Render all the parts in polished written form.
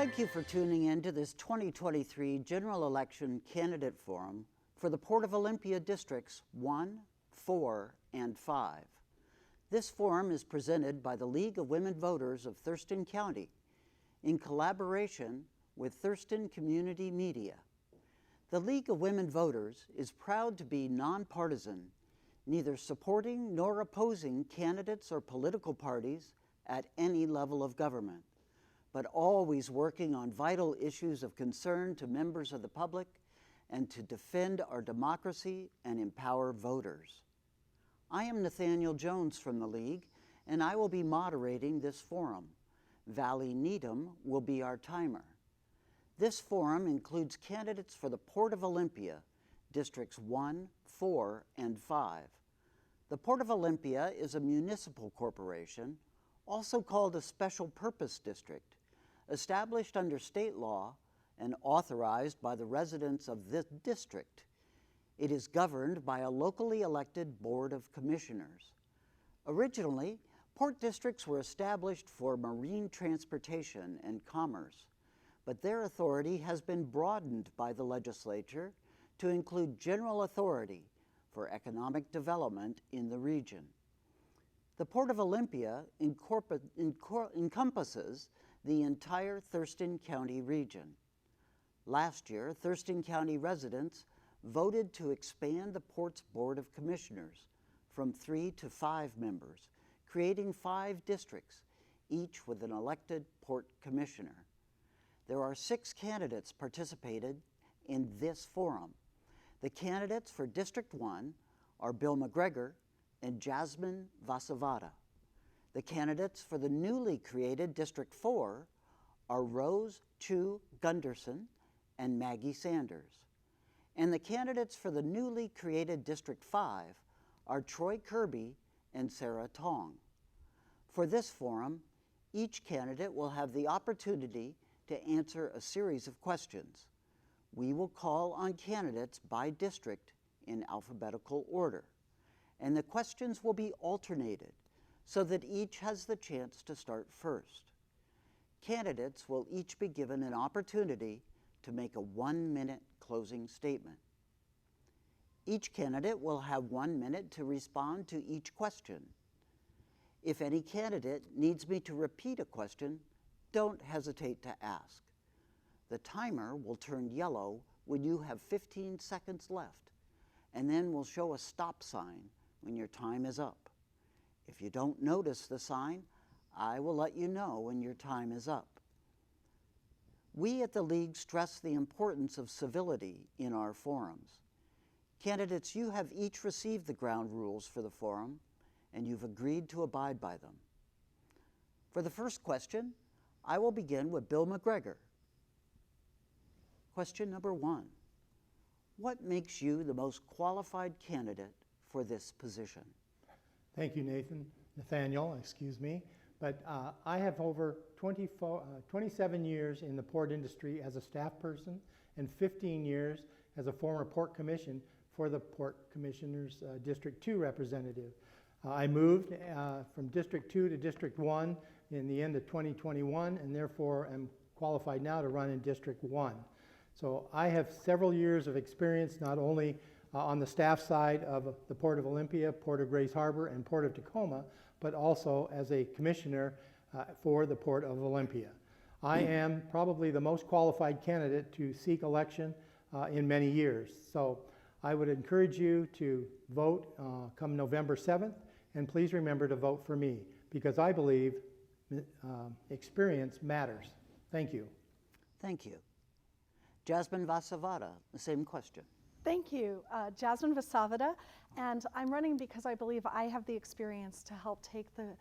Thank you for tuning in to this 2023 General Election Candidate Forum for the Port of Olympia Districts 1, 4, and 5. This forum is presented by the League of Women Voters of Thurston County in collaboration with Thurston Community Media. The League of Women Voters is proud to be nonpartisan, neither supporting nor opposing candidates or political parties at any level of government, but always working on vital issues of concern to members of the public and to defend our democracy and empower voters. I am Nathaniel Jones from the League, and I will be moderating this forum. Valley Needham will be our timer. This forum includes candidates for the Port of Olympia, Districts 1, 4, and 5. The Port of Olympia is a municipal corporation, also called a special purpose district, established under state law and authorized by the residents of this district. It is governed by a locally elected Board of Commissioners. Originally, port districts were established for marine transportation and commerce, but their authority has been broadened by the legislature to include general authority for economic development in the region. The Port of Olympia encompasses the entire Thurston County region. Last year, Thurston County residents voted to expand the port's Board of Commissioners from 3 to 5 members, creating 5 districts, each with an elected port commissioner. There are 6 candidates participated in this forum. The candidates for District 1 are Bill McGregor and Jasmine Vasavada. The candidates for the newly created District 4 are Chiu Gundersen and Maggie Sanders. And the candidates for the newly created District 5 are Troy Kirby and Sarah Tonge. For this forum, each candidate will have the opportunity to answer a series of questions. We will call on candidates by district in alphabetical order, and the questions will be alternated so that each has the chance to start first. Candidates will each be given an opportunity to make a 1-minute closing statement. Each candidate will have 1 minute to respond to each question. If any candidate needs me to repeat a question, don't hesitate to ask. The timer will turn yellow when you have 15 seconds left, and then will show a stop sign when your time is up. If you don't notice the sign, I will let you know when your time is up. We at the League stress the importance of civility in our forums. Candidates, you have each received the ground rules for the forum, and you've agreed to abide by them. For the first question, I will begin with Bill McGregor. Question number 1. What makes you the most qualified candidate for this position? Thank you, Nathaniel, excuse me. But I have over 27 years in the port industry as a staff person and 15 years as a former port commission for the Port Commissioners District 2 representative. I moved from District 2 to District 1 in the end of 2021, and therefore am qualified now to run in District 1. So I have several years of experience, not only on the staff side of the Port of Olympia, Port of Grays Harbor, and Port of Tacoma, but also as a commissioner for the Port of Olympia. I am probably the most qualified candidate to seek election in many years. So I would encourage you to vote come November 7th, and please remember to vote for me, because I believe experience matters. Thank you. Thank you. Jasmine Vasavada, the same question. Thank you. Jasmine Vasavada, and I'm running because I believe I have the experience to help take the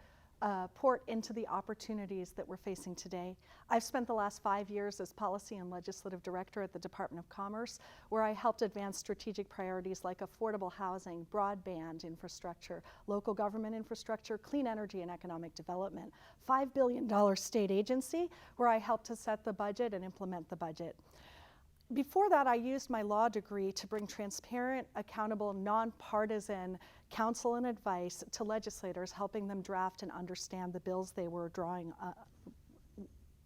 port into the opportunities that we're facing today. I've spent the last 5 years as Policy and Legislative Director at the Department of Commerce, where I helped advance strategic priorities like affordable housing, broadband infrastructure, local government infrastructure, clean energy and economic development, $5 billion state agency, where I helped to set the budget and implement the budget. Before that, I used my law degree to bring transparent, accountable, nonpartisan counsel and advice to legislators, helping them draft and understand the bills they were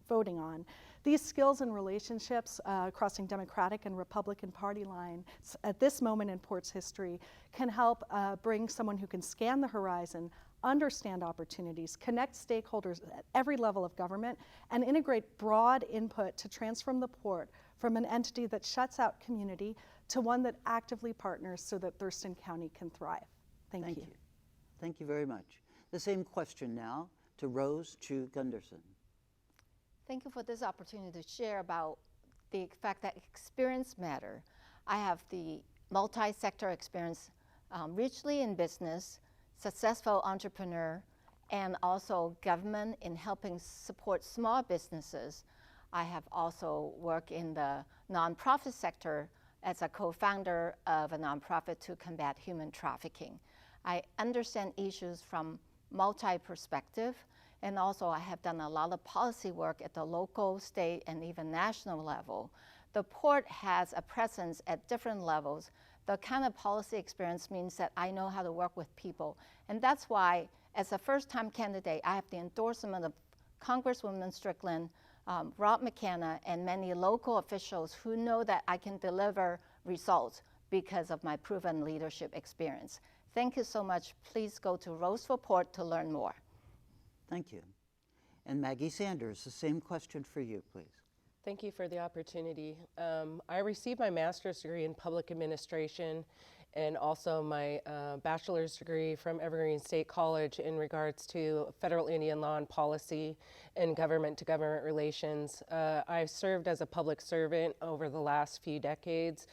voting on. These skills and relationships crossing Democratic and Republican party lines at this moment in Port's history can help bring someone who can scan the horizon, understand opportunities, connect stakeholders at every level of government, and integrate broad input to transform the Port from an entity that shuts out community to one that actively partners so that Thurston County can thrive. Thank you. Thank you very much. The same question now to Rose Chiu Gundersen. Thank you for this opportunity to share about the fact that experience matter. I have the multi-sector experience richly in business, successful entrepreneur, and also government in helping support small businesses. I have also worked in the nonprofit sector as a co-founder of a nonprofit to combat human trafficking. I understand issues from multi-perspective, and also I have done a lot of policy work at the local, state, and even national level. The Port has a presence at different levels. The kind of policy experience means that I know how to work with people. And that's why, as a first-time candidate, I have the endorsement of Congresswoman Strickland, Rob McKenna, and many local officials who know that I can deliver results because of my proven leadership experience. Thank you so much. Please go to Rose for Port to learn more. Thank you. And Maggie Sanders, the same question for you, please. Thank you for the opportunity. I received my master's degree in public administration and also my bachelor's degree from Evergreen State College in regards to federal Indian law and policy and government-to-government relations. I've served as a public servant over the last few decades,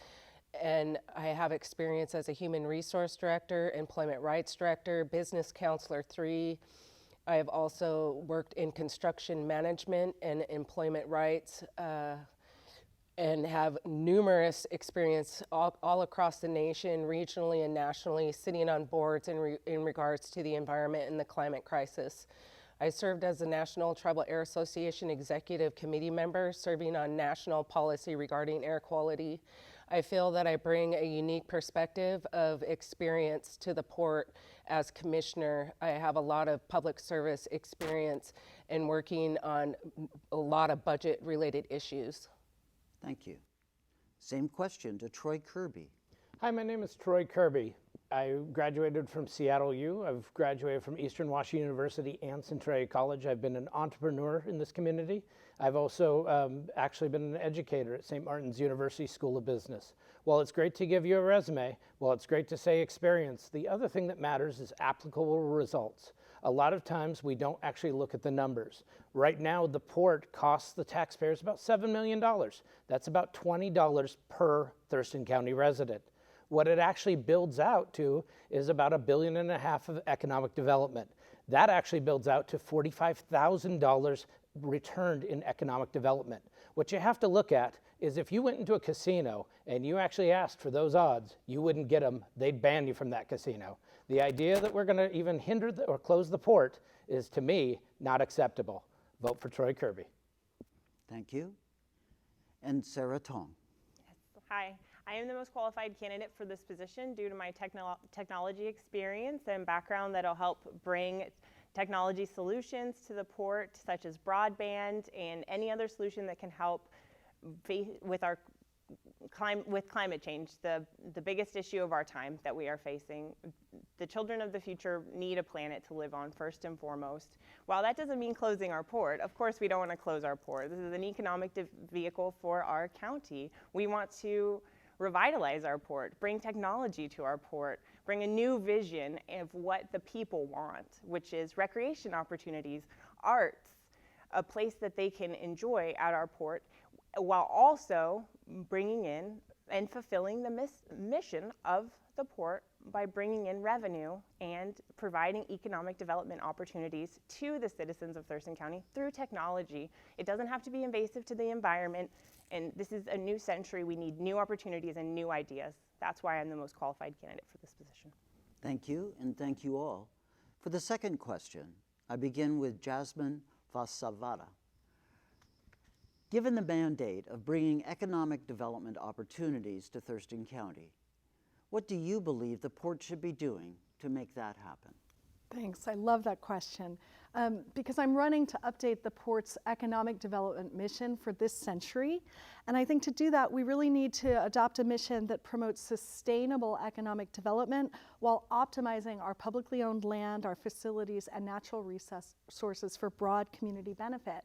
and I have experience as a human resource director, employment rights director, business counselor 3. I have also worked in construction management and employment rights and have numerous experience all across the nation, regionally and nationally, sitting on boards in regards to the environment and the climate crisis. I served as the National Tribal Air Association Executive Committee member, serving on national policy regarding air quality. I feel that I bring a unique perspective of experience to the Port as commissioner. I have a lot of public service experience and working on a lot of budget-related issues. Thank you. Same question to Troy Kirby. Hi, my name is Troy Kirby. I graduated from Seattle U. I've graduated from Eastern Washington University and Centralia College. I've been an entrepreneur in this community. I've also actually been an educator at St. Martin's University School of Business. While it's great to give you a resume, while it's great to say experience, the other thing that matters is applicable results. A lot of times we don't actually look at the numbers. Right now, the Port costs the taxpayers about $7 million. That's about $20 per Thurston County resident. What it actually builds out to is about $1.5 billion of economic development. That actually builds out to $45,000 returned in economic development. What you have to look at is if you went into a casino and you actually asked for those odds, you wouldn't get them. They'd ban you from that casino. The idea that we're going to even hinder or close the Port is, to me, not acceptable. Vote for Troy Kirby. Thank you. And Sarah Tonge. Yes. Hi. I am the most qualified candidate for this position due to my technology experience and background that'll help bring technology solutions to the Port, such as broadband and any other solution that can help with our climate change, the biggest issue of our time that we are facing. The children of the future need a planet to live on first and foremost. While that doesn't mean closing our Port, of course we don't want to close our Port. This is an economic vehicle for our county. We want to revitalize our Port, bring technology to our Port, bring a new vision of what the people want, which is recreation opportunities, arts, a place that they can enjoy at our Port, while also bringing in and fulfilling the mission of the Port by bringing in revenue and providing economic development opportunities to the citizens of Thurston County through technology. It doesn't have to be invasive to the environment, and this is a new century. We need new opportunities and new ideas. That's why I'm the most qualified candidate for this position. Thank you, and thank you all. For the second question, I begin with Jasmine Vasavada. Given the mandate of bringing economic development opportunities to Thurston County, what do you believe the Port should be doing to make that happen? Thanks. I love that question. because I'm running to update the port's economic development mission for this century. And I think to do that, we really need to adopt a mission that promotes sustainable economic development while optimizing our publicly owned land, our facilities, and natural resources for broad community benefit.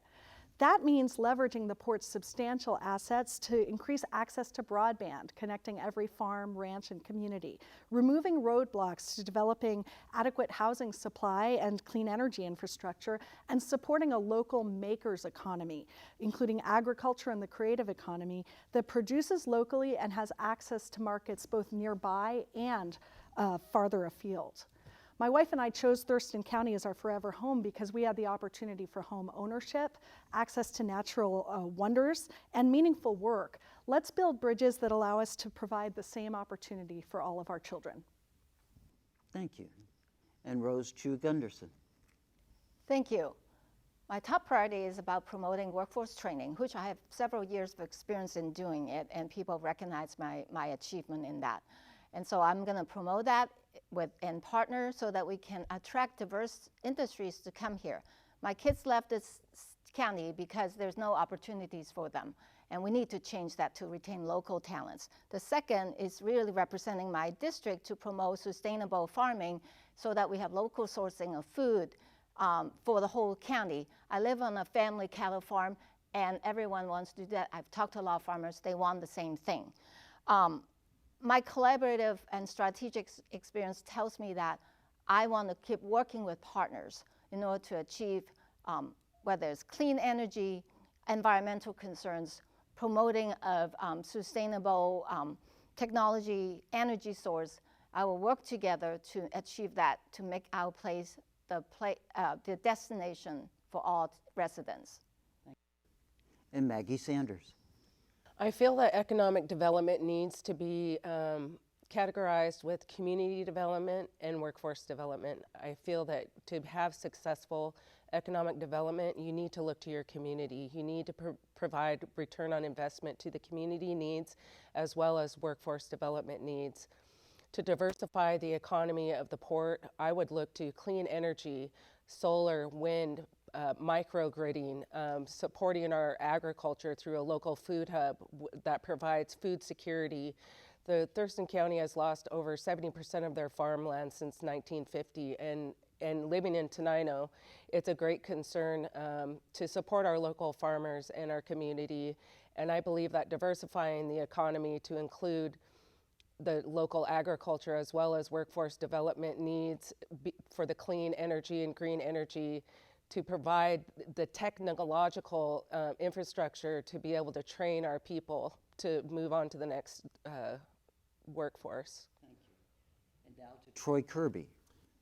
That means leveraging the port's substantial assets to increase access to broadband, connecting every farm, ranch, and community, removing roadblocks to developing adequate housing supply and clean energy infrastructure, and supporting a local makers economy, including agriculture and the creative economy, that produces locally and has access to markets both nearby and farther afield. My wife and I chose Thurston County as our forever home because we had the opportunity for home ownership, access to natural wonders, and meaningful work. Let's build bridges that allow us to provide the same opportunity for all of our children. Thank you. And Rose Chiu Gundersen. Thank you. My top priority is about promoting workforce training, which I have several years of experience in doing it, and people recognize my achievement in that. And so I'm going to promote that and partner so that we can attract diverse industries to come here. My kids left this county because there's no opportunities for them, and we need to change that to retain local talents. The second is really representing my district to promote sustainable farming so that we have local sourcing of food for the whole county. I live on a family cattle farm, and everyone wants to do that. I've talked to a lot of farmers. They want the same thing. My collaborative and strategic experience tells me that I want to keep working with partners in order to achieve whether it's clean energy, environmental concerns, promoting of sustainable technology, energy source. I will work together to achieve that, to make our place the destination for all residents. And Maggie Sanders. I feel that economic development needs to be categorized with community development and workforce development. I feel that to have successful economic development, you need to look to your community. You need to provide return on investment to the community needs as well as workforce development needs. To diversify the economy of the port, I would look to clean energy, solar, wind, microgridding, supporting our agriculture through a local food hub that provides food security. The Thurston County has lost over 70% of their farmland since 1950, and living in Tenino, it's a great concern to support our local farmers and our community. And I believe that diversifying the economy to include the local agriculture as well as workforce development needs for the clean energy and green energy to provide the technological infrastructure to be able to train our people to move on to the next workforce. Thank you. And now to Troy Kirby.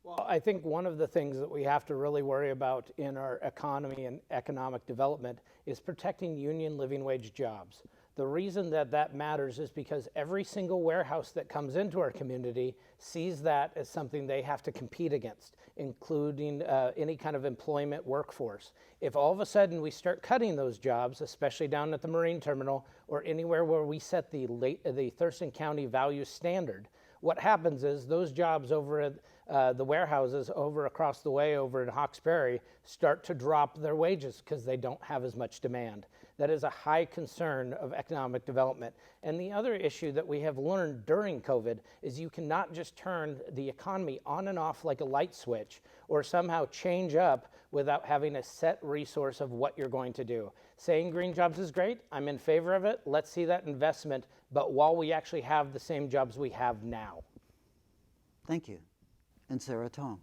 Well, I think one of the things that we have to really worry about in our economy and economic development is protecting union living wage jobs. The reason that that matters is because every single warehouse that comes into our community sees that as something they have to compete against, including any kind of employment workforce. If all of a sudden we start cutting those jobs, especially down at the marine terminal or anywhere where we set the Thurston County value standard, what happens is those jobs over at the warehouses over across the way over in Hawkesbury start to drop their wages because they don't have as much demand. That is a high concern of economic development. And the other issue that we have learned during COVID is you cannot just turn the economy on and off like a light switch or somehow change up without having a set resource of what you're going to do. Saying green jobs is great, I'm in favor of it, let's see that investment, but while we actually have the same jobs we have now. Thank you. And Sarah Tonge.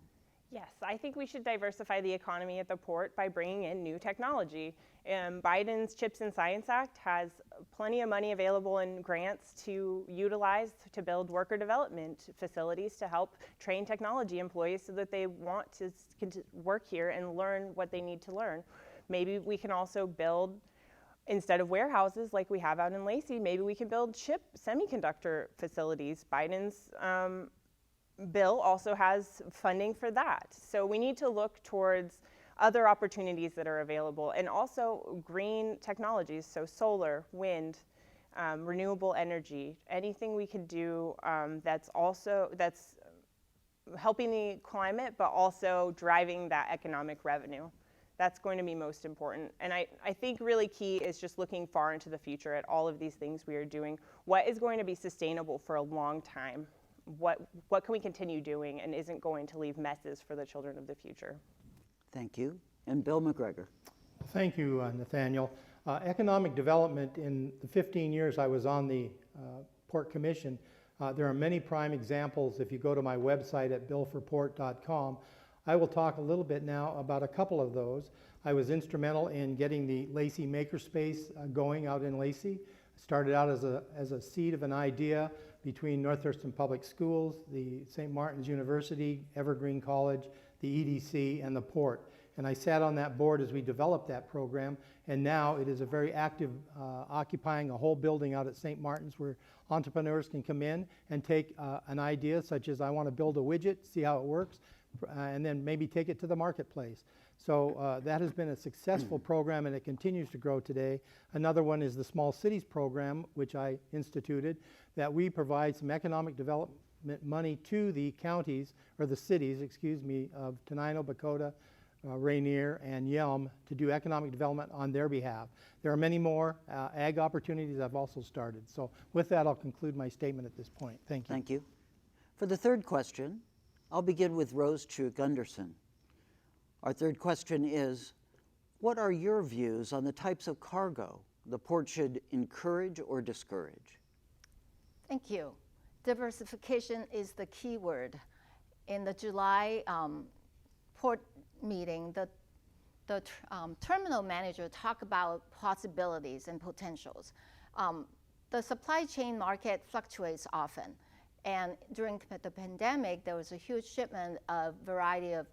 Yes, I think we should diversify the economy at the port by bringing in new technology. Biden's CHIPS and Science Act has plenty of money available in grants to utilize to build worker development facilities to help train technology employees so that they want to work here and learn what they need to learn. Maybe we can also build, instead of warehouses like we have out in Lacey, maybe we can build chip semiconductor facilities. Biden's bill also has funding for that. So we need to look towards other opportunities that are available and also green technologies, so solar, wind, renewable energy, anything we could do that's helping the climate, but also driving that economic revenue. That's going to be most important. And I think really key is just looking far into the future at all of these things we are doing. What is going to be sustainable for a long time? What can we continue doing and isn't going to leave messes for the children of the future? Thank you. And Bill McGregor. Thank you, Nathaniel. Economic development, in the 15 years I was on the Port Commission, there are many prime examples. If you go to my website at billforport.com, I will talk a little bit now about a couple of those. I was instrumental in getting the Lacey Makerspace going out in Lacey. Started out as a seed of an idea between North Thurston Public Schools, the St. Martin's University, Evergreen College, the EDC, and the Port. And I sat on that board as we developed that program, and now it is a very active, occupying a whole building out at St. Martin's where entrepreneurs can come in and take an idea such as, I want to build a widget, see how it works, and then maybe take it to the marketplace. So that has been a successful program, and it continues to grow today. Another one is the Small Cities program, which I instituted, that we provide some economic development money to the counties, or the cities, excuse me, of Tenino, Bakota, Rainier, and Yelm to do economic development on their behalf. There are many more ag opportunities I've also started. So with that, I'll conclude my statement at this point. Thank you. Thank you. For the third question, I'll begin with Rose Chiu Gundersen. Our third question is, what are your views on the types of cargo the port should encourage or discourage? Thank you. Diversification is the key word. In the July port meeting, the terminal manager talked about possibilities and potentials. The supply chain market fluctuates often. And during the pandemic, there was a huge shipment of variety of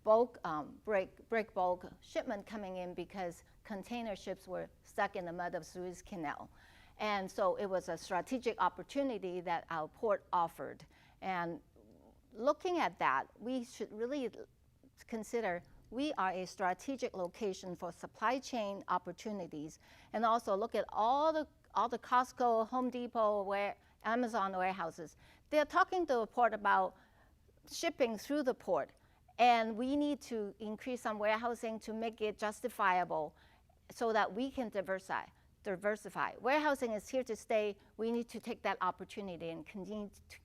bulk, break bulk shipment coming in because container ships were stuck in the mud of Suez Canal. And so it was a strategic opportunity that our port offered. And looking at that, we should really consider we are a strategic location for supply chain opportunities, and also look at all the Costco, Home Depot, Amazon warehouses. They're talking to the port about shipping through the port, and we need to increase some warehousing to make it justifiable so that we can diversify. Warehousing is here to stay. We need to take that opportunity and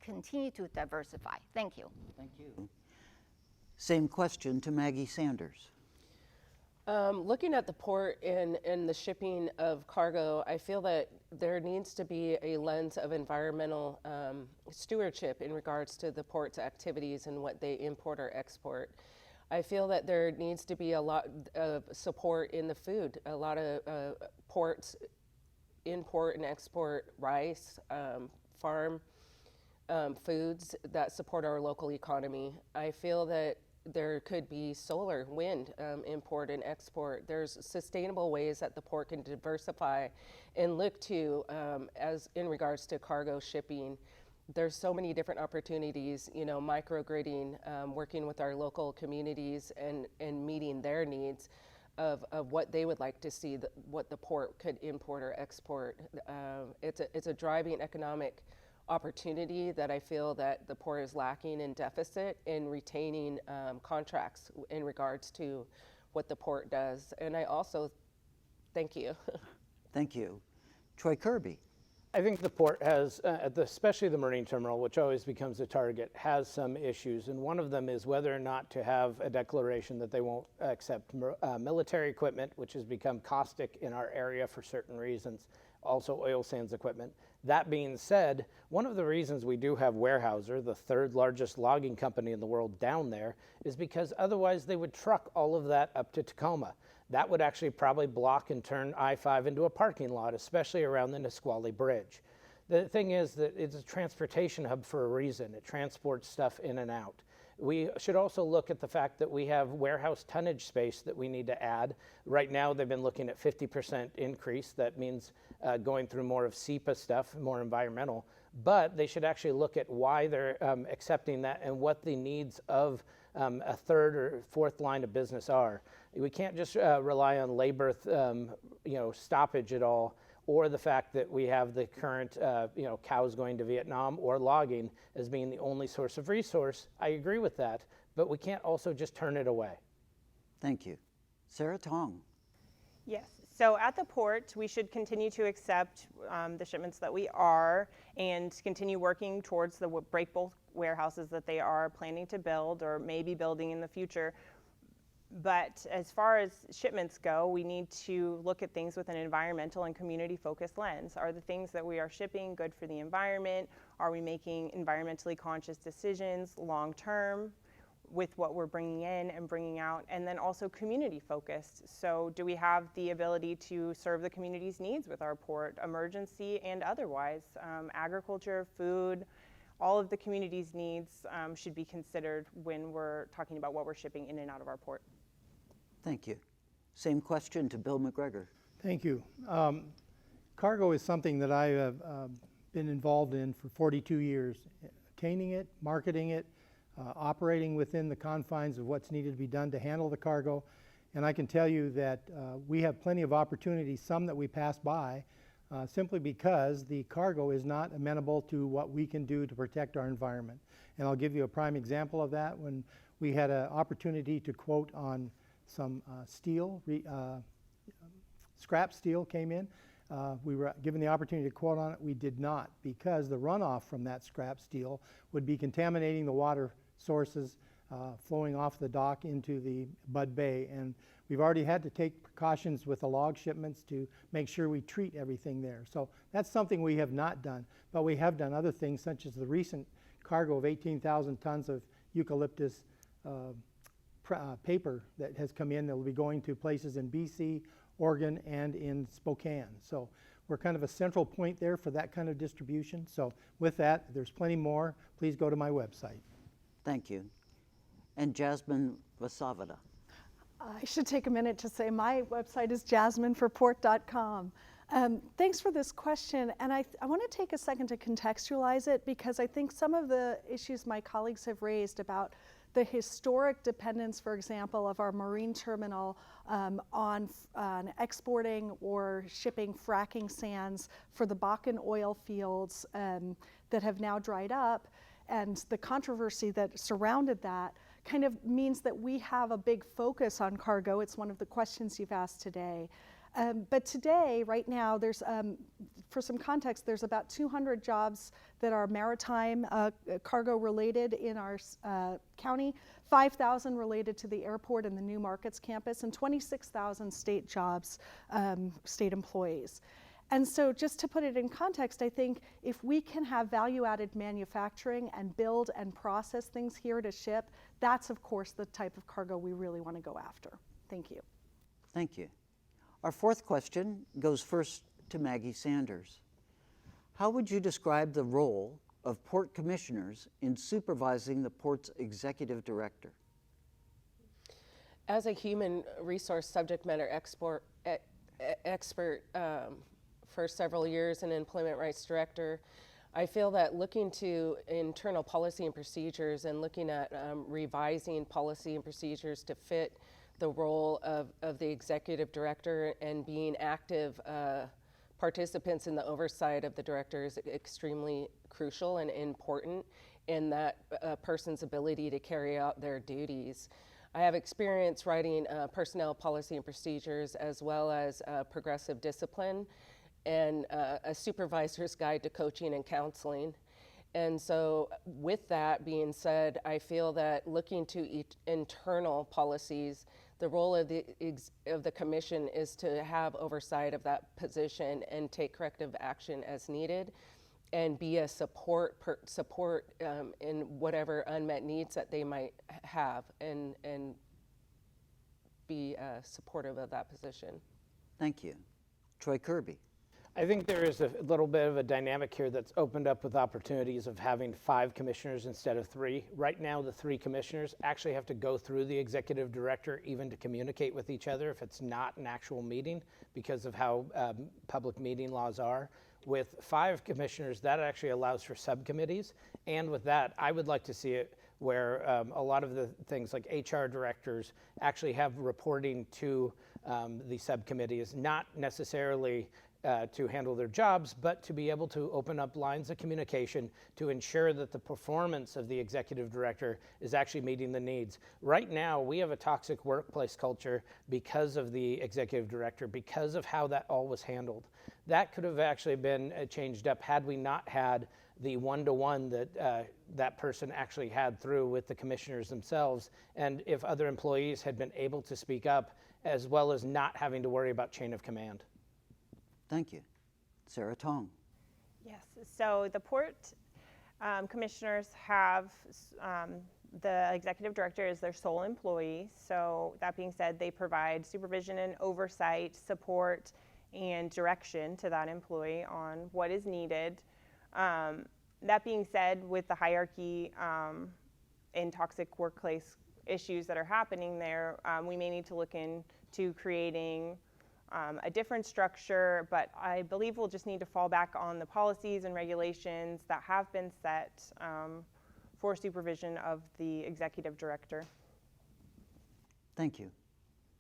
continue to diversify. Thank you. Thank you. Same question to Maggie Sanders. Looking at the port and the shipping of cargo, I feel that there needs to be a lens of environmental stewardship in regards to the port's activities and what they import or export. I feel that there needs to be a lot of support in the food. A lot of ports import and export rice, farm foods that support our local economy. I feel that there could be solar, wind import and export. There's sustainable ways that the port can diversify and look to as in regards to cargo shipping. There's so many different opportunities, microgridding, working with our local communities and meeting their needs of what they would like to see, what the port could import or export. It's a driving economic opportunity that I feel that the port is lacking in deficit in retaining contracts in regards to what the port does. And I also, thank you. Thank you. Troy Kirby. I think the port has, especially the marine terminal, which always becomes a target, has some issues. And one of them is whether or not to have a declaration that they won't accept military equipment, which has become caustic in our area for certain reasons, also oil sands equipment. That being said, one of the reasons we do have Weyerhaeuser, the third largest logging company in the world, down there, is because otherwise they would truck all of that up to Tacoma. That would actually probably block and turn I-5 into a parking lot, especially around the Nisqually Bridge. The thing is that it's a transportation hub for a reason. It transports stuff in and out. We should also look at the fact that we have warehouse tonnage space that we need to add. Right now, they've been looking at 50% increase. That means going through more of SEPA stuff, more environmental. But they should actually look at why they're accepting that and what the needs of a third or fourth line of business are. We can't just rely on labor, stoppage at all, or the fact that we have the current cows going to Vietnam or logging as being the only source of resource. I agree with that, but we can't also just turn it away. Thank you. Sarah Tonge. Yes. So at the port, we should continue to accept the shipments that we are and continue working towards the break bulk warehouses that they are planning to build or maybe building in the future. But as far as shipments go, we need to look at things with an environmental and community-focused lens. Are the things that we are shipping good for the environment? Are we making environmentally conscious decisions long-term with what we're bringing in and bringing out? And then also community-focused. So do we have the ability to serve the community's needs with our port, emergency and otherwise? Agriculture, food, all of the community's needs should be considered when we're talking about what we're shipping in and out of our port. Thank you. Same question to Bill McGregor. Thank you. Cargo is something that I have been involved in for 42 years, obtaining it, marketing it, operating within the confines of what's needed to be done to handle the cargo. And I can tell you that we have plenty of opportunities, some that we pass by, simply because the cargo is not amenable to what we can do to protect our environment. And I'll give you a prime example of that. When we had an opportunity to quote on some steel, scrap steel came in. We were given the opportunity to quote on it. We did not, because the runoff from that scrap steel would be contaminating the water sources flowing off the dock into the Bud Bay. And we've already had to take precautions with the log shipments to make sure we treat everything there. So that's something we have not done, but we have done other things, such as the recent cargo of 18,000 tons of eucalyptus paper that has come in that will be going to places in BC, Oregon, and in Spokane. So we're kind of a central point there for that kind of distribution. So with that, there's plenty more. Please go to my website. Thank you. And Jasmine Vasavada. I should take a minute to say my website is jasmineforport.com. Thanks for this question, and I want to take a second to contextualize it, because I think some of the issues my colleagues have raised about the historic dependence, for example, of our marine terminal on exporting or shipping fracking sands for the Bakken oil fields that have now dried up, and the controversy that surrounded that kind of means that we have a big focus on cargo. It's one of the questions you've asked today. But today, right now, there's, for some context, there's about 200 jobs that are maritime cargo related in our county, 5,000 related to the airport and the New Markets campus, and 26,000 state jobs, state employees. And so just to put it in context, I think if we can have value-added manufacturing and build and process things here to ship, that's of course the type of cargo we really want to go after. Thank you. Thank you. Our fourth question goes first to Maggie Sanders. How would you describe the role of port commissioners in supervising the port's executive director? As a human resource subject matter expert for several years and employment rights director, I feel that looking to internal policy and procedures and looking at revising policy and procedures to fit the role of the executive director and being active participants in the oversight of the director is extremely crucial and important in that person's ability to carry out their duties. I have experience writing personnel policy and procedures, as well as progressive discipline and a supervisor's guide to coaching and counseling. And so with that being said, I feel that looking to internal policies, the role of the commission is to have oversight of that position and take corrective action as needed, and be a support in whatever unmet needs that they might have, and be supportive of that position. Thank you. Troy Kirby. I think there is a little bit of a dynamic here that's opened up with opportunities of having 5 commissioners instead of 3. Right now, the 3 commissioners actually have to go through the executive director even to communicate with each other if it's not an actual meeting, because of how public meeting laws are. With 5 commissioners, that actually allows for subcommittees. And with that, I would like to see it where a lot of the things like HR directors actually have reporting to the subcommittees, not necessarily to handle their jobs, but to be able to open up lines of communication to ensure that the performance of the executive director is actually meeting the needs. Right now, we have a toxic workplace culture because of the executive director, because of how that all was handled. That could have actually been changed up had we not had the one-to-one that that person actually had through with the commissioners themselves, and if other employees had been able to speak up, as well as not having to worry about chain of command. Thank you. Sarah Tonge. Yes, so the port commissioners have the executive director is their sole employee. So that being said, they provide supervision and oversight, support, and direction to that employee on what is needed. That being said, with the hierarchy and toxic workplace issues that are happening there, we may need to look into creating a different structure, but I believe we'll just need to fall back on the policies and regulations that have been set for supervision of the executive director. Thank you.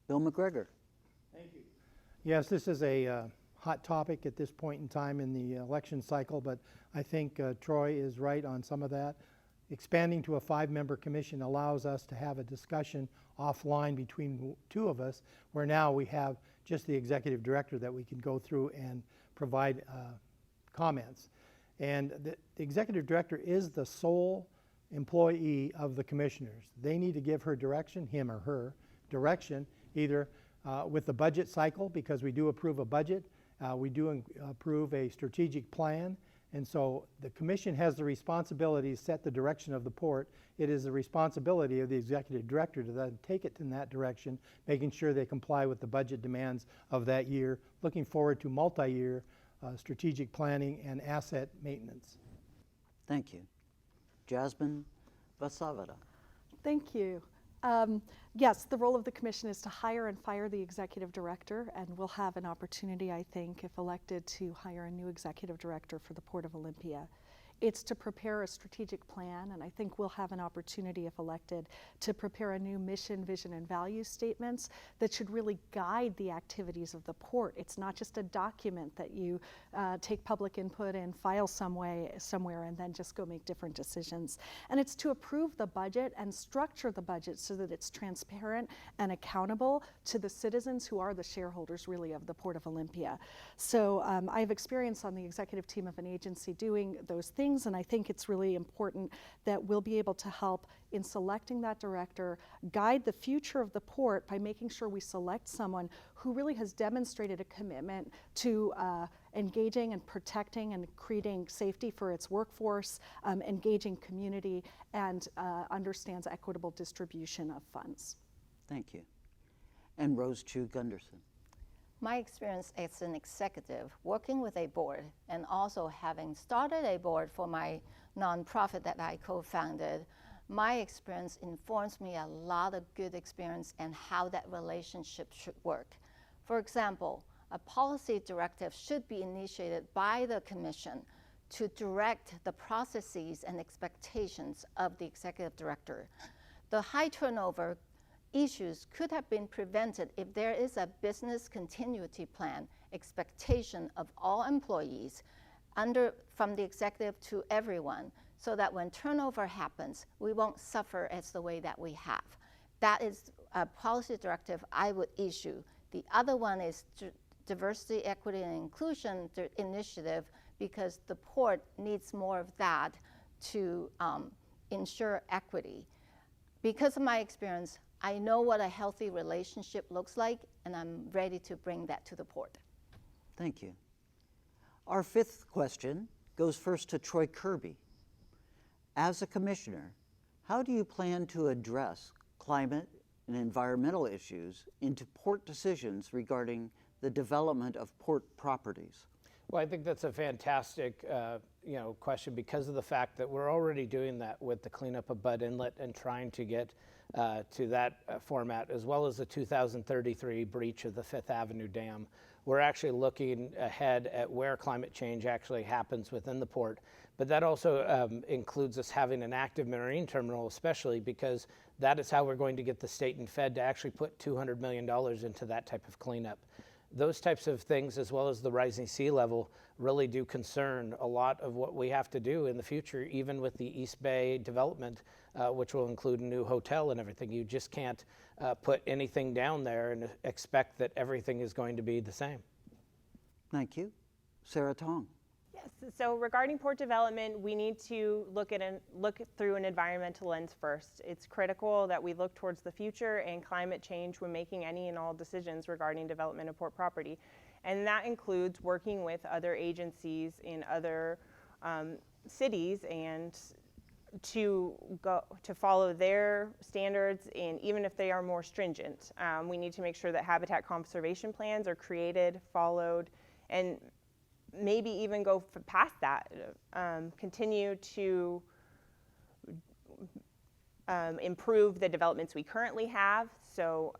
Bill McGregor. Thank you. Yes, this is a hot topic at this point in time in the election cycle, but I think Troy is right on some of that. Expanding to a 5-member commission allows us to have a discussion offline between two of us, where now we have just the executive director that we can go through and provide comments. And the executive director is the sole employee of the commissioners. They need to give her direction, him or her, direction, either with the budget cycle, because we do approve a budget, we do approve a strategic plan, and so the commission has the responsibility to set the direction of the port. It is the responsibility of the executive director to then take it in that direction, making sure they comply with the budget demands of that year, looking forward to multi-year strategic planning and asset maintenance. Thank you. Jasmine Vasavada. Thank you. Yes, the role of the commission is to hire and fire the executive director, and we'll have an opportunity, I think, if elected, to hire a new executive director for the Port of Olympia. It's to prepare a strategic plan, and I think we'll have an opportunity, if elected, to prepare a new mission, vision, and value statements that should really guide the activities of the port. It's not just a document that you take public input and file somewhere and then just go make different decisions. And it's to approve the budget and structure the budget so that it's transparent and accountable to the citizens who are the shareholders, really, of the Port of Olympia. So I have experience on the executive team of an agency doing those things, and I think it's really important that we'll be able to help in selecting that director, guide the future of the port by making sure we select someone who really has demonstrated a commitment to engaging and protecting and creating safety for its workforce, engaging community, and understands equitable distribution of funds. Thank you. And Rose Chiu Gundersen. My experience as an executive, working with a board, and also having started a board for my nonprofit that I co-founded, my experience informs me a lot of good experience and how that relationship should work. For example, a policy directive should be initiated by the commission to direct the processes and expectations of the executive director. The high turnover issues could have been prevented if there is a business continuity plan expectation of all employees from the executive to everyone, so that when turnover happens, we won't suffer as the way that we have. That is a policy directive I would issue. The other one is diversity, equity, and inclusion initiative, because the port needs more of that to ensure equity. Because of my experience, I know what a healthy relationship looks like, and I'm ready to bring that to the port. Thank you. Our 5th question goes first to Troy Kirby. As a commissioner, how do you plan to address climate and environmental issues into port decisions regarding the development of port properties? Well, I think that's a fantastic question, because of the fact that we're already doing that with the cleanup of Budd Inlet and trying to get to that format, as well as the 2033 breach of the Fifth Avenue Dam. We're actually looking ahead at where climate change actually happens within the port. But that also includes us having an active marine terminal, especially because that is how we're going to get the state and Fed to actually put $200 million into that type of cleanup. those types of things, as well as the rising sea level, really do concern a lot of what we have to do in the future, even with the East Bay development, which will include a new hotel and everything. You just can't put anything down there and expect that everything is going to be the same. Thank you. Sarah Tonge. Yes, so regarding port development, we need to look through an environmental lens first. It's critical that we look towards the future and climate change when making any and all decisions regarding development of port property. And that includes working with other agencies in other cities and to follow their standards, and even if they are more stringent. We need to make sure that habitat conservation plans are created, followed, and maybe even go past that, continue to improve the developments we currently have. So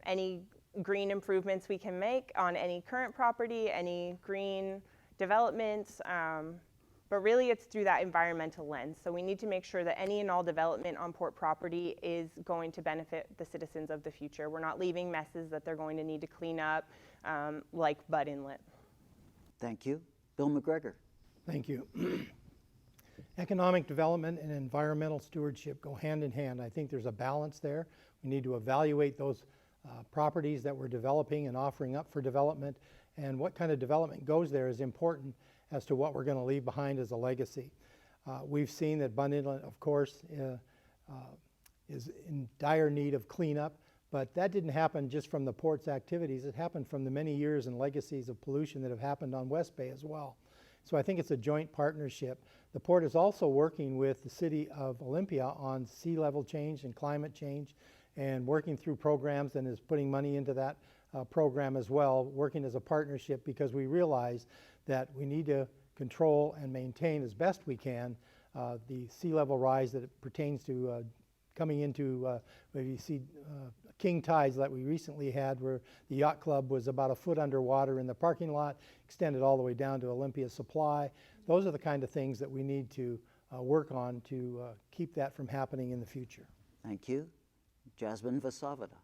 any green improvements we can make on any current property, any green developments, but really it's through that environmental lens. So we need to make sure that any and all development on port property is going to benefit the citizens of the future. We're not leaving messes that they're going to need to clean up, like Butt Inlet. Thank you. Bill McGregor. Thank you. Economic development and environmental stewardship go hand in hand. I think there's a balance there. We need to evaluate those properties that we're developing and offering up for development, and what kind of development goes there is important as to what we're going to leave behind as a legacy. We've seen that Butt Inlet, of course, is in dire need of cleanup, but that didn't happen just from the port's activities. It happened from the many years and legacies of pollution that have happened on West Bay as well. So I think it's a joint partnership. The port is also working with the city of Olympia on sea level change and climate change, and working through programs, and is putting money into that program as well, working as a partnership, because we realize that we need to control and maintain as best we can the sea level rise that it pertains to coming into, maybe you see king tides that we recently had, where the yacht club was about a foot underwater in the parking lot, extended all the way down to Olympia Supply. Those are the kind of things that we need to work on to keep that from happening in the future. Thank you. Jasmine Vasavada.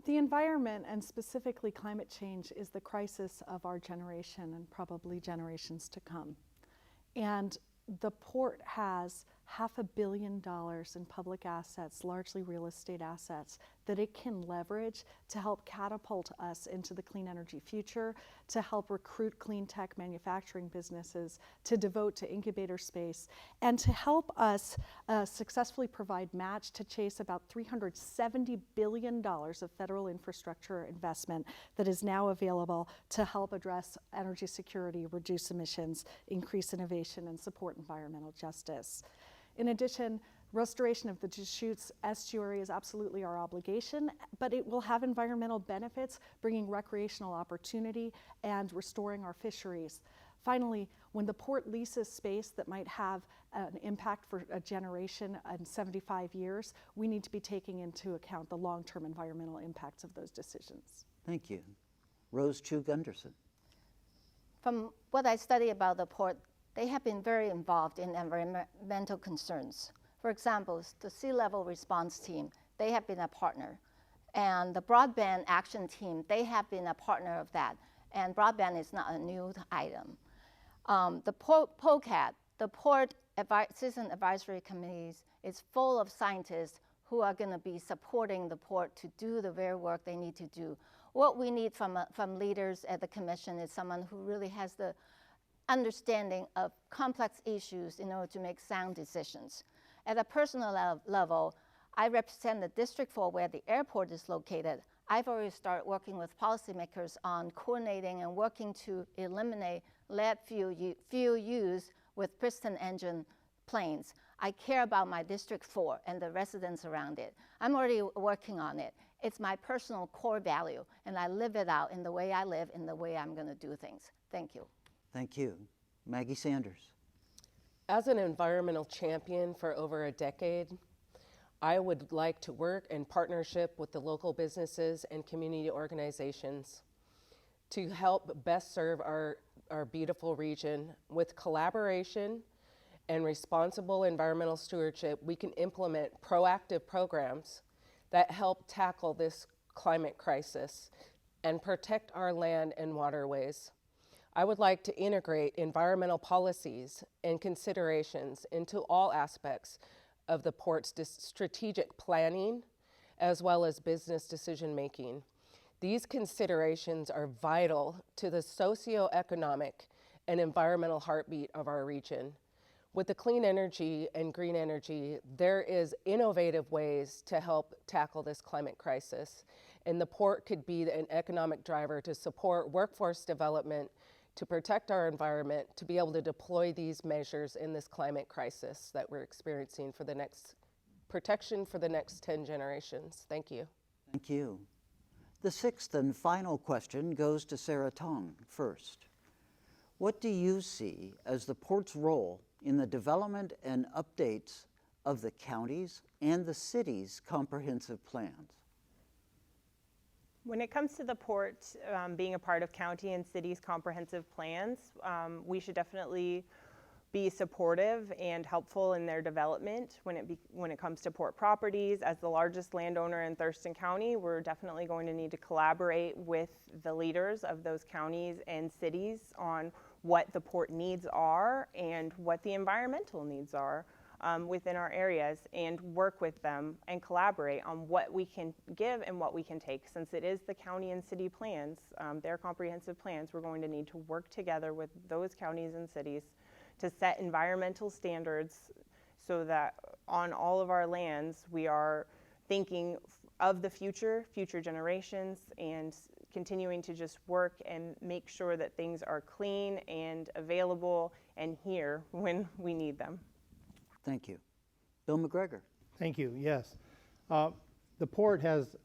The environment, and specifically climate change, is the crisis of our generation and probably generations to come. And the port has $500 million in public assets, largely real estate assets, that it can leverage to help catapult us into the clean energy future, to help recruit clean tech manufacturing businesses, to devote to incubator space, and to help us successfully provide match to chase about $370 billion of federal infrastructure investment that is now available to help address energy security, reduce emissions, increase innovation, and support environmental justice. In addition, restoration of the Deschutes estuary is absolutely our obligation, but it will have environmental benefits, bringing recreational opportunity and restoring our fisheries. Finally, when the port leases space that might have an impact for a generation and 75 years, we need to be taking into account the long-term environmental impacts of those decisions. Thank you. Rose Chiu Gundersen. From what I study about the port, they have been very involved in environmental concerns. For example, the Sea Level Response Team, they have been a partner. And the Broadband Action Team, they have been a partner of that. And broadband is not a new item. The POCAT, the Port Citizen Advisory Committees, is full of scientists who are going to be supporting the port to do the very work they need to do. What we need from leaders at the commission is someone who really has the understanding of complex issues in order to make sound decisions. At a personal level, I represent the District 4 where the airport is located. I've already started working with policymakers on coordinating and working to eliminate lead fuel use with piston engine planes. I care about my District 4 and the residents around it. I'm already working on it. It's my personal core value, and I live it out in the way I live, in the way I'm going to do things. Thank you. Thank you. Maggie Sanders. As an environmental champion for over a decade, I would like to work in partnership with the local businesses and community organizations to help best serve our beautiful region. With collaboration and responsible environmental stewardship, we can implement proactive programs that help tackle this climate crisis. and protect our land and waterways. I would like to integrate environmental policies and considerations into all aspects of the port's strategic planning, as well as business decision making. These considerations are vital to the socioeconomic and environmental heartbeat of our region. With the clean energy and green energy, there is innovative ways to help tackle this climate crisis, and the port could be an economic driver to support workforce development, to protect our environment, to be able to deploy these measures in this climate crisis that we're experiencing for the next protection for the next 10 generations. Thank you. Thank you. The sixth and final question goes to Sarah Tonge first. What do you see as the port's role in the development and updates of the county's and the city's comprehensive plans? When it comes to the port being a part of county and city's comprehensive plans, we should definitely be supportive and helpful in their development when it comes to port properties. As the largest landowner in Thurston County, we're definitely going to need to collaborate with the leaders of those counties and cities on what the port needs are and what the environmental needs are within our areas, and work with them and collaborate on what we can give and what we can take. Since it is the county and city plans, their comprehensive plans, we're going to need to work together with those counties and cities to set environmental standards so that on all of our lands we are thinking of the future generations, and continuing to just work and make sure that things are clean and available and here when we need them. Thank you. Bill McGregor. Thank you, yes. The port has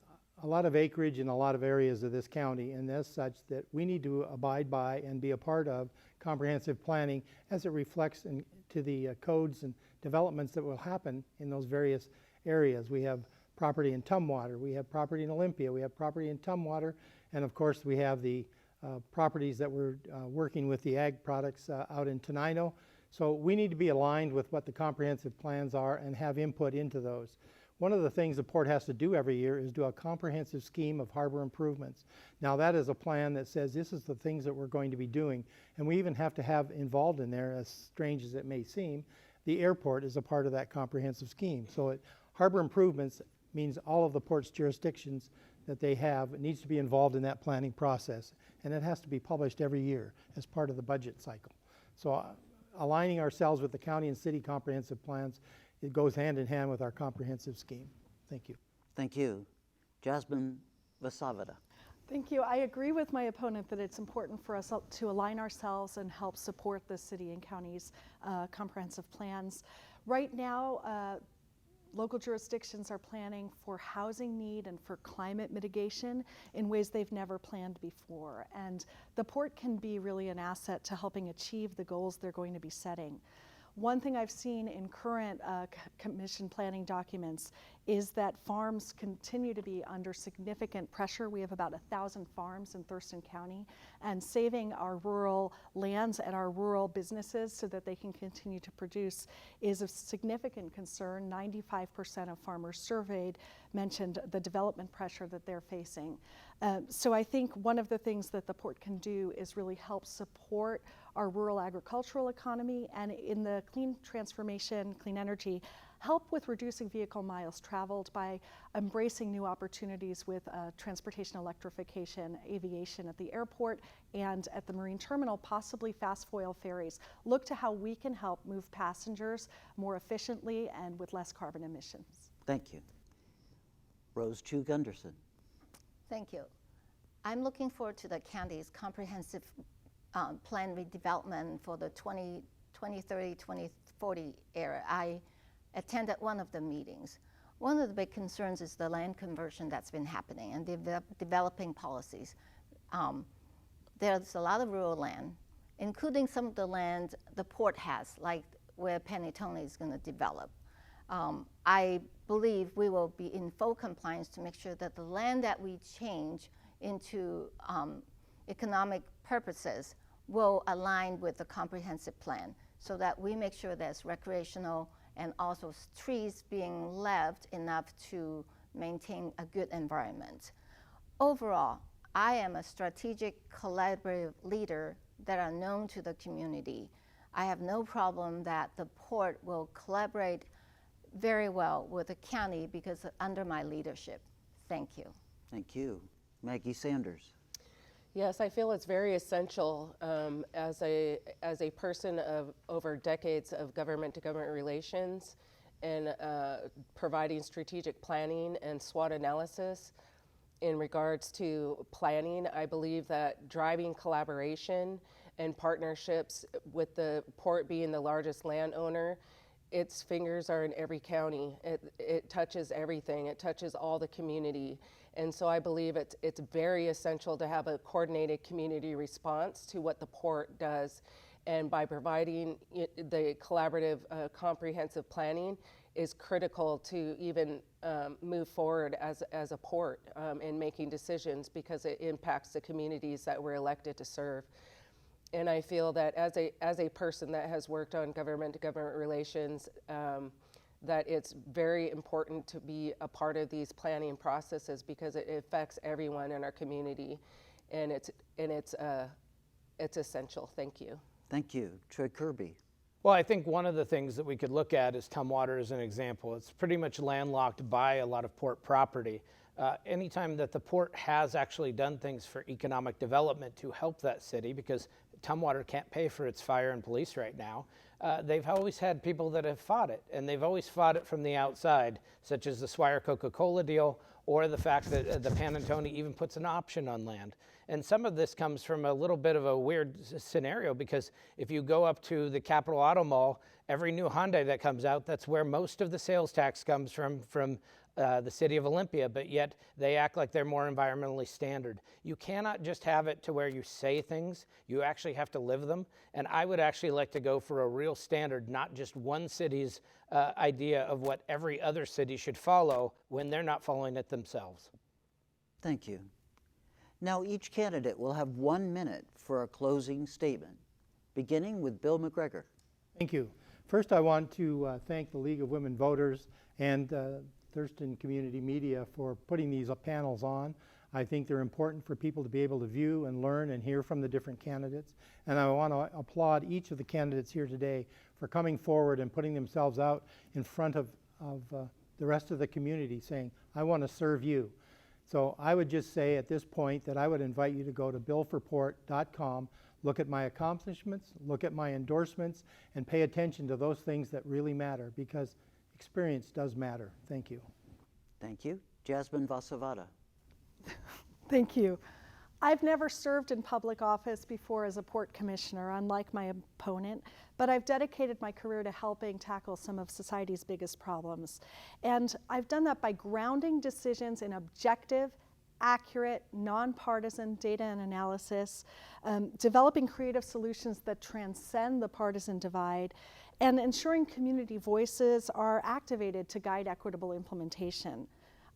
a lot of acreage in a lot of areas of this county, and as such that we need to abide by and be a part of comprehensive planning as it reflects to the codes and developments that will happen in those various areas. We have property in Tumwater, we have property in Olympia, we have property in Tumwater, and of course we have the properties that we're working with the ag products out in Tenino. So we need to be aligned with what the comprehensive plans are and have input into those. One of the things the port has to do every year is do a comprehensive scheme of harbor improvements. Now that is a plan that says this is the things that we're going to be doing, and we even have to have involved in there, as strange as it may seem, the airport is a part of that comprehensive scheme. So harbor improvements means all of the port's jurisdictions that they have, it needs to be involved in that planning process, and it has to be published every year as part of the budget cycle. So aligning ourselves with the county and city comprehensive plans, it goes hand in hand with our comprehensive scheme. Thank you. Thank you. Jasmine Vasavada. Thank you. I agree with my opponent that it's important for us to align ourselves and help support the city and county's comprehensive plans. Right now, local jurisdictions are planning for housing need and for climate mitigation in ways they've never planned before. And the port can be really an asset to helping achieve the goals they're going to be setting. One thing I've seen in current commission planning documents is that farms continue to be under significant pressure. We have about 1,000 farms in Thurston County, and saving our rural lands and our rural businesses so that they can continue to produce is of significant concern. 95% of farmers surveyed mentioned the development pressure that they're facing. So I think one of the things that the port can do is really help support our rural agricultural economy, and in the clean transformation, clean energy, help with reducing vehicle miles traveled by embracing new opportunities with transportation electrification, aviation at the airport and at the marine terminal, possibly fast foil ferries. Look to how we can help move passengers more efficiently and with less carbon emissions. Thank you. Rose Chiu Gundersen. Thank you. I'm looking forward to the county's comprehensive plan redevelopment for the 2030, 2040 era. I attended one of the meetings. One of the big concerns is the land conversion that's been happening and developing policies. There's a lot of rural land, including some of the land the port has, like where Tonge is going to develop. I believe we will be in full compliance to make sure that the land that we change into economic purposes will align with the comprehensive plan, so that we make sure there's recreational and also trees being left enough to maintain a good environment. Overall, I am a strategic collaborative leader that are known to the community. I have no problem that the port will collaborate very well with the county because under my leadership. Thank you. Thank you. Maggie Sanders. Yes, I feel it's very essential as a person of over decades of government-to-government relations and providing strategic planning and SWOT analysis in regards to planning. I believe that driving collaboration and partnerships with the port being the largest landowner, its fingers are in every county. It touches everything. It touches all the community. And so I believe it's very essential to have a coordinated community response to what the port does. And by providing the collaborative comprehensive planning is critical to even move forward as a port in making decisions, because it impacts the communities that we're elected to serve. And I feel that as a person that has worked on government-to-government relations, that it's very important to be a part of these planning processes because it affects everyone in our community, and it's essential. Thank you. Thank you. Troy Kirby. Well, I think one of the things that we could look at is Tumwater as an example. It's pretty much landlocked by a lot of port property. Anytime that the port has actually done things for economic development to help that city, because Tumwater can't pay for its fire and police right now, they've always had people that have fought it, and they've always fought it from the outside, such as the Swire Coca-Cola deal, or the fact that the Panantone even puts an option on land. And some of this comes from a little bit of a weird scenario, because if you go up to the Capitol Auto Mall, every new Hyundai that comes out, that's where most of the sales tax comes from the city of Olympia, but yet they act like they're more environmentally standard. You cannot just have it to where you say things, you actually have to live them. And I would actually like to go for a real standard, not just one city's idea of what every other city should follow when they're not following it themselves. Thank you. Now each candidate will have 1 minute for a closing statement, beginning with Bill McGregor. Thank you. First, I want to thank the League of Women Voters and Thurston Community Media for putting these panels on. I think they're important for people to be able to view and learn and hear from the different candidates. And I want to applaud each of the candidates here today for coming forward and putting themselves out in front of the rest of the community, saying, I want to serve you. So I would just say at this point that I would invite you to go to billforport.com, look at my accomplishments, look at my endorsements, and pay attention to those things that really matter, because experience does matter. Thank you. Thank you. Jasmine Vasavada. Thank you. I've never served in public office before as a port commissioner, unlike my opponent, but I've dedicated my career to helping tackle some of society's biggest problems. And I've done that by grounding decisions in objective, accurate, nonpartisan data and analysis, developing creative solutions that transcend the partisan divide, and ensuring community voices are activated to guide equitable implementation.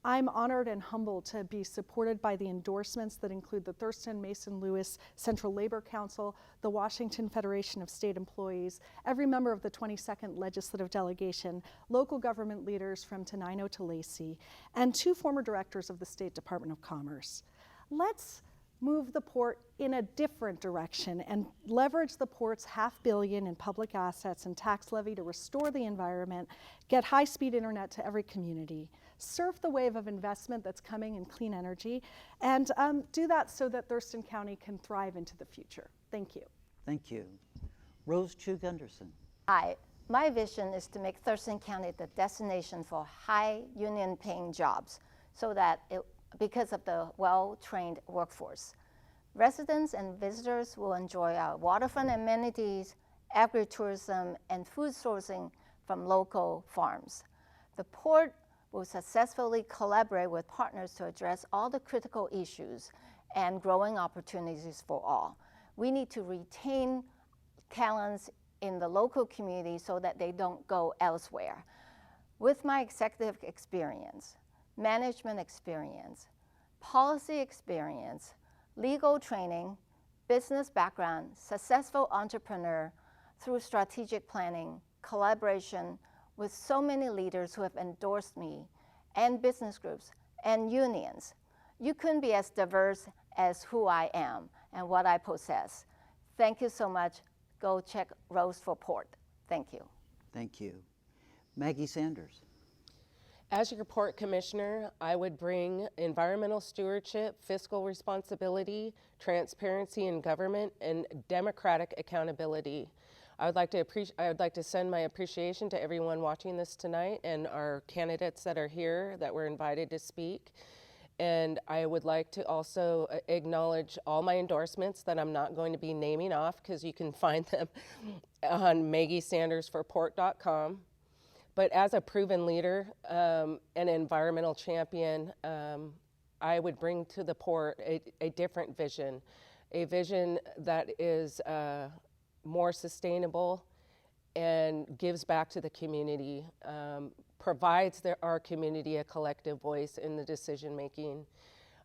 I'm honored and humbled to be supported by the endorsements that include the Thurston Mason Lewis Central Labor Council, the Washington Federation of State Employees, every member of the 22nd Legislative Delegation, local government leaders from Tenino to Lacey, and 2 former directors of the State Department of Commerce. Let's move the port in a different direction and leverage the port's $500 million in public assets and tax levy to restore the environment, get high-speed internet to every community, surf the wave of investment that's coming in clean energy, and do that so that Thurston County can thrive into the future. Thank you. Thank you. Rose Chiu Gundersen. Hi, my vision is to make Thurston County the destination for high union paying jobs, so that because of the well-trained workforce. Residents and visitors will enjoy our waterfront amenities, agritourism, and food sourcing from local farms. The port will successfully collaborate with partners to address all the critical issues and growing opportunities for all. We need to retain talents in the local community so that they don't go elsewhere. With my executive experience, management experience, policy experience, legal training, business background, successful entrepreneur, through strategic planning, collaboration with so many leaders who have endorsed me, and business groups and unions. You couldn't be as diverse as who I am and what I possess. Thank you so much. Go check Rose for Port. Thank you. Thank you. Maggie Sanders. As your port commissioner, I would bring environmental stewardship, fiscal responsibility, transparency in government, and democratic accountability. I would like to send my appreciation to everyone watching this tonight and our candidates that are here that were invited to speak. And I would like to also acknowledge all my endorsements that I'm not going to be naming off because you can find them on maggiesandersforport.com. But as a proven leader, an environmental champion, I would bring to the port a different vision, a vision that is more sustainable and gives back to the community, provides our community a collective voice in the decision making.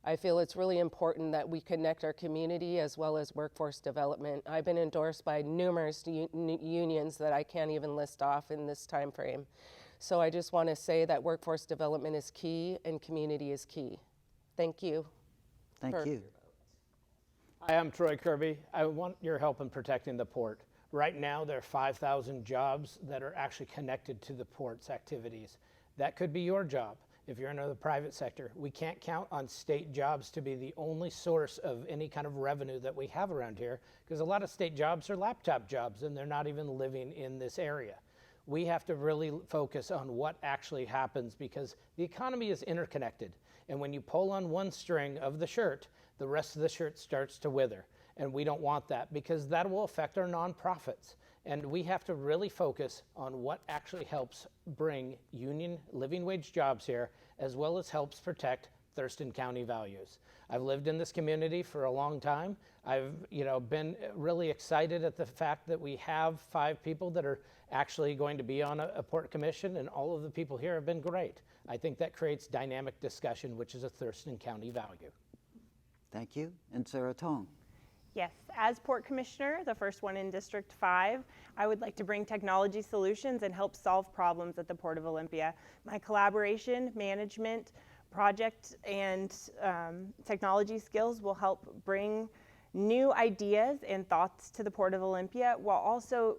I feel it's really important that we connect our community as well as workforce development. I've been endorsed by numerous unions that I can't even list off in this time frame. So I just want to say that workforce development is key and community is key. Thank you. Thank you. Hi, I'm Troy Kirby. I want your help in protecting the port. Right now, there are 5,000 jobs that are actually connected to the port's activities. That could be your job. If you're in the private sector, we can't count on state jobs to be the only source of any kind of revenue that we have around here, because a lot of state jobs are laptop jobs and they're not even living in this area. We have to really focus on what actually happens because the economy is interconnected. And when you pull on one string of the shirt, the rest of the shirt starts to wither. And we don't want that because that will affect our nonprofits. And we have to really focus on what actually helps bring union living wage jobs here, as well as helps protect Thurston County values. I've lived in this community for a long time. I've been really excited at the fact that we have 5 people that are actually going to be on a port commission, and all of the people here have been great. I think that creates dynamic discussion, which is a Thurston County value. Thank you. And Sarah Tonge. Yes, as Port Commissioner, the first one in District 5, I would like to bring technology solutions and help solve problems at the Port of Olympia. My collaboration, management, project, and technology skills will help bring new ideas and thoughts to the Port of Olympia while also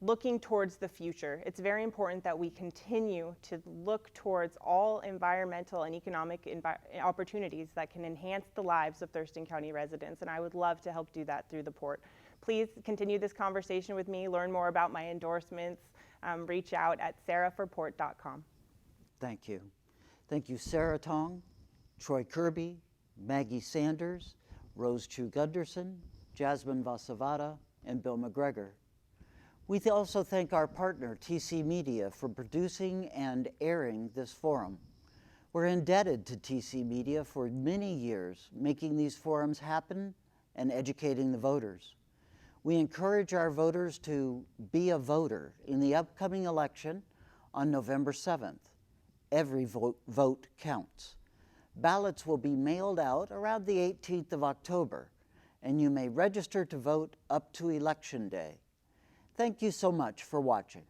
looking towards the future. It's very important that we continue to look towards all environmental and economic opportunities that can enhance the lives of Thurston County residents, and I would love to help do that through the port. Please continue this conversation with me, learn more about my endorsements, reach out at sarahforport.com. Thank you. Thank you, Sarah Tonge, Troy Kirby, Maggie Sanders, Rose Chiu Gundersen, Jasmine Vasavada, and Bill McGregor. We also thank our partner, TC Media, for producing and airing this forum. We're indebted to TC Media for many years, making these forums happen and educating the voters. We encourage our voters to be a voter in the upcoming election on November 7th. Every vote counts. Ballots will be mailed out around the 18th of October, and you may register to vote up to Election Day. Thank you so much for watching.